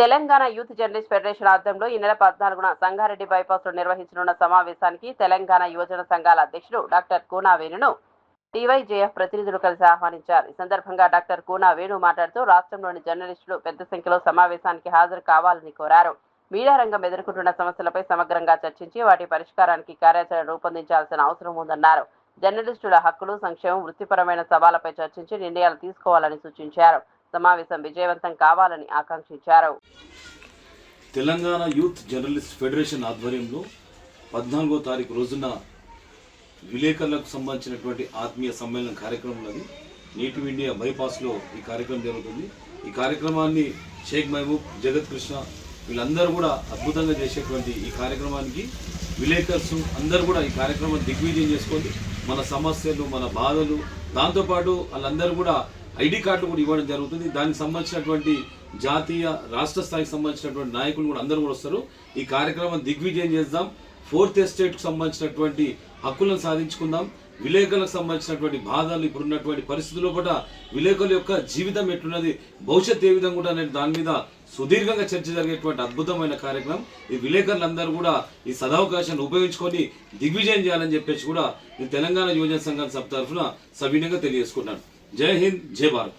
Telangana youth journalist federation ఆధ్వర్యంలో ఈ నెల 14న సంగారెడ్డి బైపాస్లో నిర్వహించనున్న సమావేశానికి తెలంగాణ యువజన సంఘాల అధ్యక్షుడు డాక్టర్ కూనా వేణును టీవైజేఎఫ్ ప్రతినిధులు కలిసి ఆహ్వానించారు. ఈ సందర్భంగా డాక్టర్ కూనా వేణు మాట్లాడుతూ రాష్ట్రంలోని జర్నలిస్టులు పెద్ద సంఖ్యలో సమావేశానికి హాజరు కావాలని కోరారు. మీడియా రంగం ఎదుర్కొంటున్న సమస్యలపై సమగ్రంగా చర్చించి వాటి పరిష్కారానికి కార్యాచరణ రూపొందించాల్సిన అవసరం ఉందన్నారు. జర్నలిస్టుల హక్కులు, సంక్షేమం, వృత్తిపరమైన సవాళ్లపై చర్చించి నిర్ణయాలు తీసుకోవాలని సూచించారు. సమావేశం విజయవంతం కావాలని ఆకాంక్షించారు. తెలంగాణ యూత్ జర్నలిస్ట్ ఫెడరేషన్ ఆధ్వర్యంలో 14వ తారీఖు రోజున విలేకరులకు సంబంధించినటువంటి ఆత్మీయ సమ్మేళనం కార్యక్రమం ఉన్నది. నేటివ్ ఇండియా బైపాస్లో ఈ కార్యక్రమం జరుగుతుంది. ఈ కార్యక్రమాన్ని షేక్ మహబూబ్, జగత్ కృష్ణ వీళ్ళందరూ కూడా అద్భుతంగా చేసేటువంటి ఈ కార్యక్రమానికి విలేకర్స్ అందరూ కూడా ఈ కార్యక్రమాన్ని దిగ్విజయం చేసుకొని మన సమస్యలు, మన బాధలు, దాంతోపాటు వాళ్ళందరూ కూడా ఐడి కార్డులు కూడా ఇవ్వడం జరుగుతుంది. దానికి సంబంధించినటువంటి జాతీయ, రాష్ట్ర స్థాయికి సంబంధించినటువంటి నాయకులు కూడా అందరూ కూడా వస్తారు. ఈ కార్యక్రమం దిగ్విజయం చేద్దాం. 4th ఎస్టేట్కు సంబంధించినటువంటి హక్కులను సాధించుకుందాం. విలేకరులకు సంబంధించినటువంటి బాధలు, ఇప్పుడున్నటువంటి పరిస్థితుల్లో కూడా విలేకరుల యొక్క జీవితం ఎట్లున్నది, భవిష్యత్తు ఏ విధంగా కూడా అనే దాని మీద సుదీర్ఘంగా చర్చ జరిగేటువంటి అద్భుతమైన కార్యక్రమం. ఈ విలేకరులందరూ కూడా ఈ సదవకాశాన్ని ఉపయోగించుకొని దిగ్విజయం చేయాలని చెప్పేసి కూడా నేను తెలంగాణ యువజన సంఘం సభ తరఫున సవినయంగా తెలియజేసుకున్నాను. జై హింద్, జై భారత్.